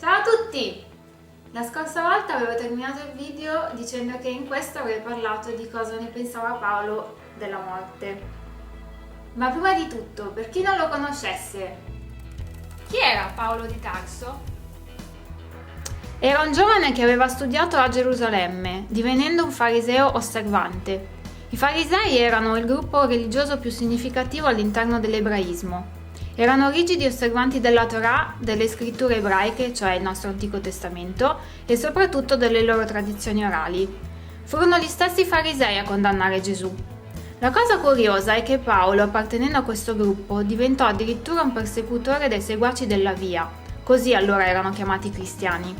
Ciao a tutti! La scorsa volta avevo terminato il video dicendo che in questo avrei parlato di cosa ne pensava Paolo della morte. Ma prima di tutto, per chi non lo conoscesse, chi era Paolo di Tarso? Era un giovane che aveva studiato a Gerusalemme, divenendo un fariseo osservante. I farisei erano il gruppo religioso più significativo all'interno dell'ebraismo. Erano rigidi osservanti della Torah, delle scritture ebraiche, cioè il nostro Antico Testamento, e soprattutto delle loro tradizioni orali. Furono gli stessi farisei a condannare Gesù. La cosa curiosa è che Paolo, appartenendo a questo gruppo, diventò addirittura un persecutore dei seguaci della Via, così allora erano chiamati cristiani.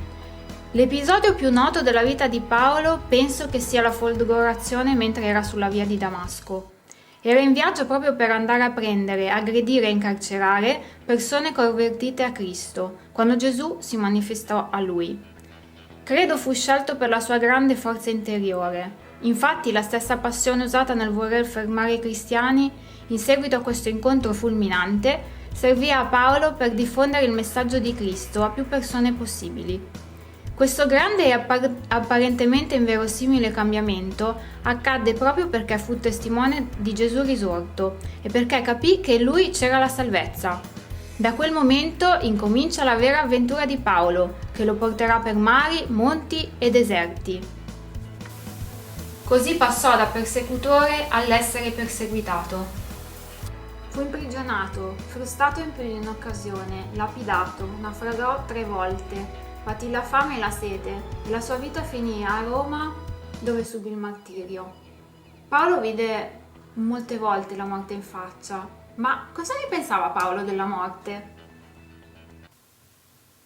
L'episodio più noto della vita di Paolo penso che sia la folgorazione mentre era sulla via di Damasco. Era in viaggio proprio per andare a prendere, aggredire e incarcerare persone convertite a Cristo, quando Gesù si manifestò a lui. Credo fu scelto per la sua grande forza interiore. Infatti la stessa passione usata nel voler fermare i cristiani, in seguito a questo incontro fulminante, servì a Paolo per diffondere il messaggio di Cristo a più persone possibili. Questo grande e apparentemente inverosimile cambiamento accadde proprio perché fu testimone di Gesù risorto e perché capì che in lui c'era la salvezza. Da quel momento incomincia la vera avventura di Paolo, che lo porterà per mari, monti e deserti. Così passò da persecutore all'essere perseguitato. Fu imprigionato, frustato in più di un'occasione, lapidato, naufragò 3 volte. Patì la fame e la sete e la sua vita finì a Roma, dove subì il martirio. Paolo vide molte volte la morte in faccia, ma cosa ne pensava Paolo della morte?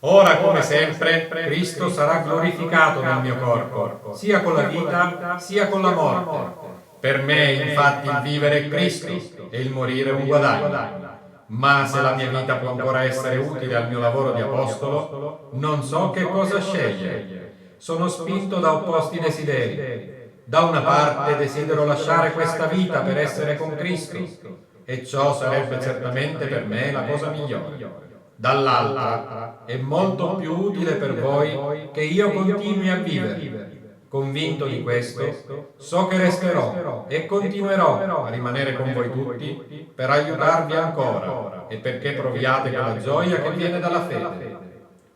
Ora, come sempre, Cristo sarà glorificato nel mio corpo, sia con la vita, sia con la morte. Per me, infatti, il vivere è Cristo e il morire è un guadagno. Ma se la mia vita può ancora essere utile al mio lavoro di apostolo, non so che cosa scegliere. Sono spinto da opposti desideri. Da una parte desidero lasciare questa vita per essere con Cristo, e ciò sarebbe certamente per me la cosa migliore. Dall'altra è molto più utile per voi che io continui a vivere. Convinto di questo, so che resterò e continuerò a rimanere con voi tutti per aiutarvi ancora e perché proviate quella gioia che viene dalla fede.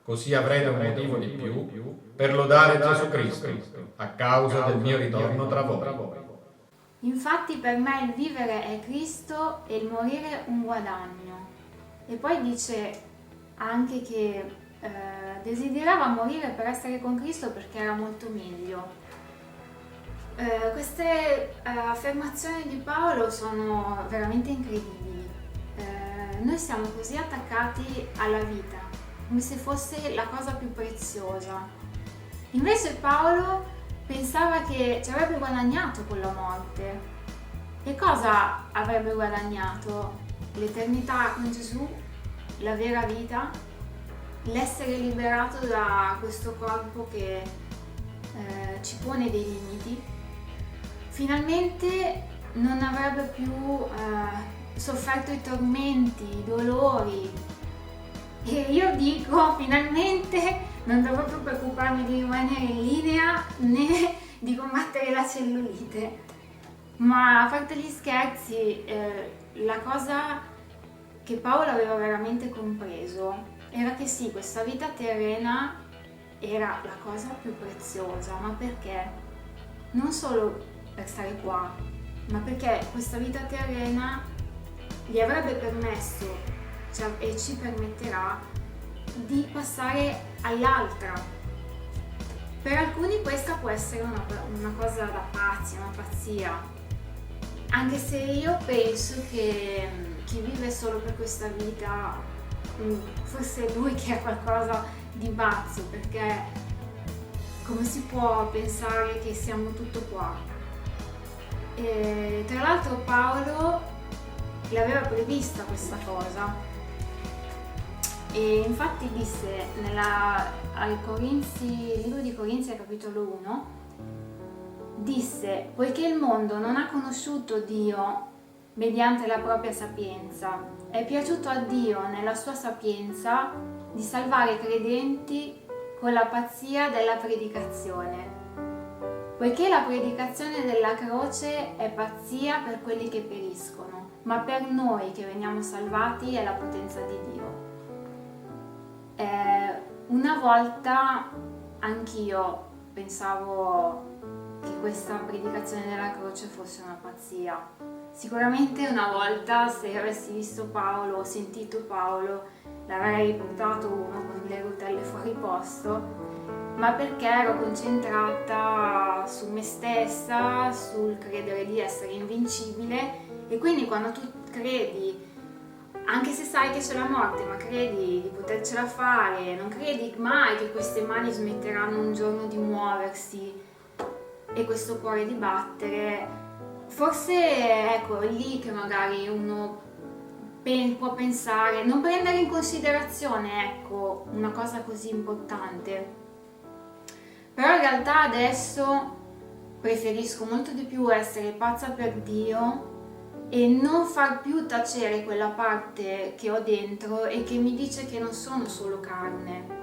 Così avrete un motivo di più per lodare Gesù Cristo a causa del mio ritorno tra voi. Infatti per me il vivere è Cristo e il morire un guadagno. E poi dice anche che desiderava morire per essere con Cristo perché era molto meglio. Queste affermazioni di Paolo sono veramente incredibili. Noi siamo così attaccati alla vita, come se fosse la cosa più preziosa. Invece Paolo pensava che ci avrebbe guadagnato con la morte. E cosa avrebbe guadagnato? L'eternità con Gesù, la vera vita, l'essere liberato da questo corpo che ci pone dei limiti. Finalmente non avrebbe più sofferto i tormenti, i dolori. E io dico, finalmente non dovrò più preoccuparmi di rimanere in linea né di combattere la cellulite. Ma a parte gli scherzi, la cosa che Paolo aveva veramente compreso era che sì, questa vita terrena era la cosa più preziosa, ma perché? Non solo per stare qua, ma perché questa vita terrena gli avrebbe permesso, e ci permetterà, di passare all'altra. Per alcuni questa può essere una cosa da pazzi, una pazzia, anche se io penso che chi vive solo per questa vita forse è lui che ha qualcosa di pazzo, perché come si può pensare che siamo tutto qua? E, tra l'altro Paolo l'aveva prevista questa cosa e infatti disse libro di Corinzi al capitolo 1, disse: poiché il mondo non ha conosciuto Dio, mediante la propria sapienza. È piaciuto a Dio nella sua sapienza di salvare i credenti con la pazzia della predicazione. Poiché la predicazione della croce è pazzia per quelli che periscono, ma per noi che veniamo salvati è la potenza di Dio. Una volta anch'io pensavo che questa predicazione della croce fosse una pazzia. Sicuramente una volta, se avessi visto Paolo o sentito Paolo, l'avrei portato uno con le rotelle fuori posto, ma perché ero concentrata su me stessa, sul credere di essere invincibile, e quindi quando tu credi, anche se sai che c'è la morte, ma credi di potercela fare, non credi mai che queste mani smetteranno un giorno di muoversi e questo cuore di battere, forse ecco, è lì che magari uno può pensare, non prendere in considerazione, ecco, una cosa così importante. Però in realtà adesso preferisco molto di più essere pazza per Dio e non far più tacere quella parte che ho dentro e che mi dice che non sono solo carne.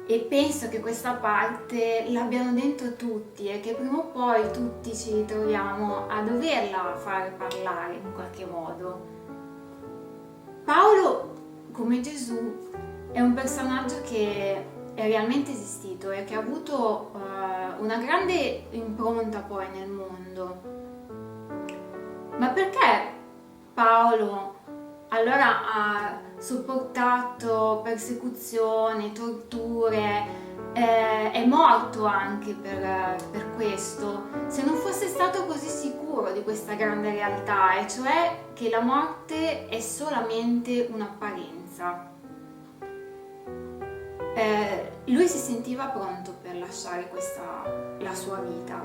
E penso che questa parte l'abbiano dentro tutti e che prima o poi tutti ci ritroviamo a doverla fare parlare in qualche modo. Paolo, come Gesù, è un personaggio che è realmente esistito e che ha avuto una grande impronta poi nel mondo. Ma perché Paolo allora ha sopportato persecuzioni, torture, è morto anche per questo, se non fosse stato così sicuro di questa grande realtà, e cioè che la morte è solamente un'apparenza? Lui si sentiva pronto per lasciare la sua vita,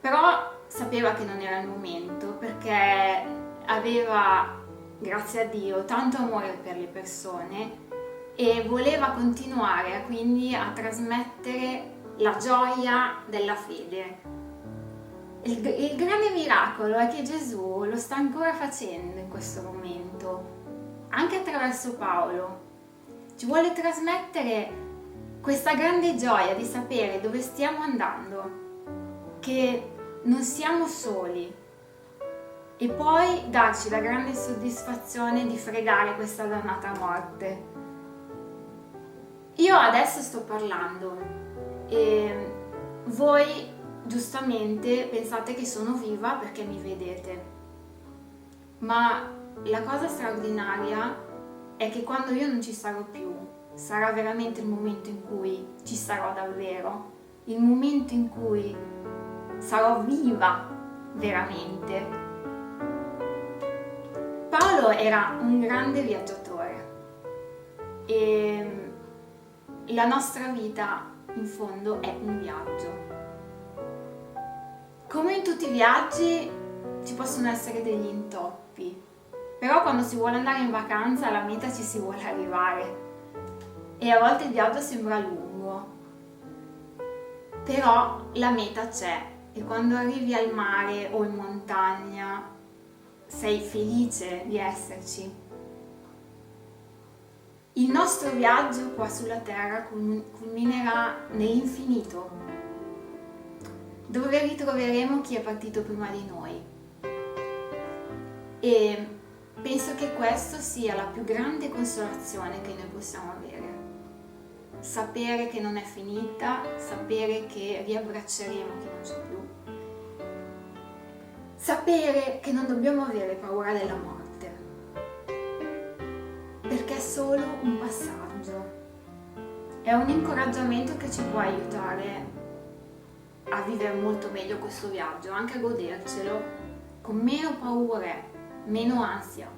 però sapeva che non era il momento, perché aveva, grazie a Dio, tanto amore per le persone e voleva continuare quindi a trasmettere la gioia della fede. Il grande miracolo è che Gesù lo sta ancora facendo in questo momento, anche attraverso Paolo. Ci vuole trasmettere questa grande gioia di sapere dove stiamo andando, che non siamo soli, e poi darci la grande soddisfazione di fregare questa dannata morte. Io adesso sto parlando e voi giustamente pensate che sono viva perché mi vedete, ma la cosa straordinaria è che quando io non ci sarò più, sarà veramente il momento in cui ci sarò davvero, il momento in cui sarò viva veramente. Paolo era un grande viaggiatore e la nostra vita in fondo è un viaggio. Come in tutti i viaggi ci possono essere degli intoppi, però quando si vuole andare in vacanza alla meta ci si vuole arrivare e a volte il viaggio sembra lungo, però la meta c'è e quando arrivi al mare o in montagna sei felice di esserci. Il nostro viaggio qua sulla terra culminerà nell'infinito, dove ritroveremo chi è partito prima di noi. E penso che questo sia la più grande consolazione che noi possiamo avere. Sapere che non è finita, sapere che riabbracceremo chi non c'è più. Sapere che non dobbiamo avere paura della morte, perché è solo un passaggio. È un incoraggiamento che ci può aiutare a vivere molto meglio questo viaggio, anche a godercelo con meno paure, meno ansia.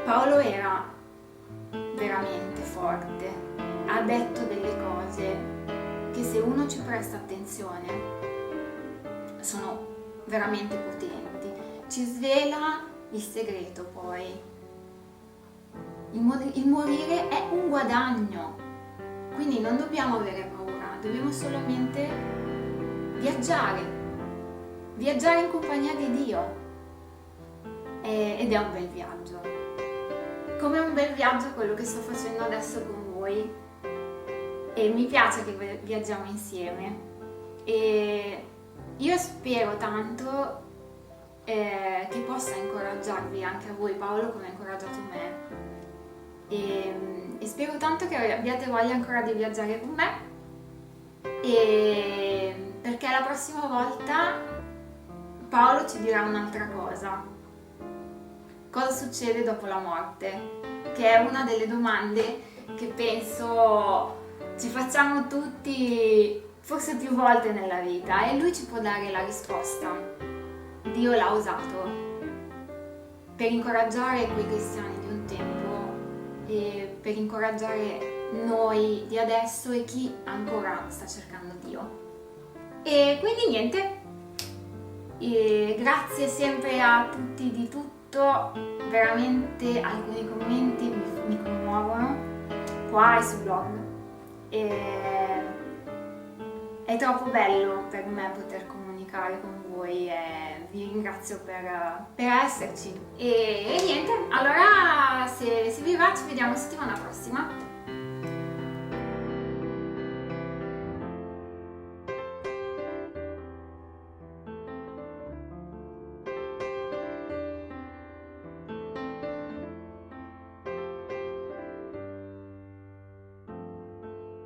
Paolo era veramente forte, ha detto delle cose che se uno ci presta attenzione sono veramente potenti. Ci svela il segreto poi. Il morire è un guadagno, quindi non dobbiamo avere paura, dobbiamo solamente viaggiare viaggiare in compagnia di Dio. Ed è un bel viaggio. Come un bel viaggio quello che sto facendo adesso con voi. E mi piace che viaggiamo insieme. E io spero tanto che possa incoraggiarvi anche a voi, Paolo, come ha incoraggiato me. E spero tanto che abbiate voglia ancora di viaggiare con me. Perché la prossima volta Paolo ci dirà un'altra cosa. Cosa succede dopo la morte? Che è una delle domande che penso ci facciamo tutti forse più volte nella vita, e lui ci può dare la risposta. Dio l'ha usato per incoraggiare quei cristiani di un tempo e per incoraggiare noi di adesso e chi ancora sta cercando Dio. E quindi niente, grazie sempre a tutti di tutto, veramente alcuni commenti mi commuovono qua e sul blog. È troppo bello per me poter comunicare con voi e vi ringrazio per esserci. E niente, allora se vi va ci vediamo settimana prossima.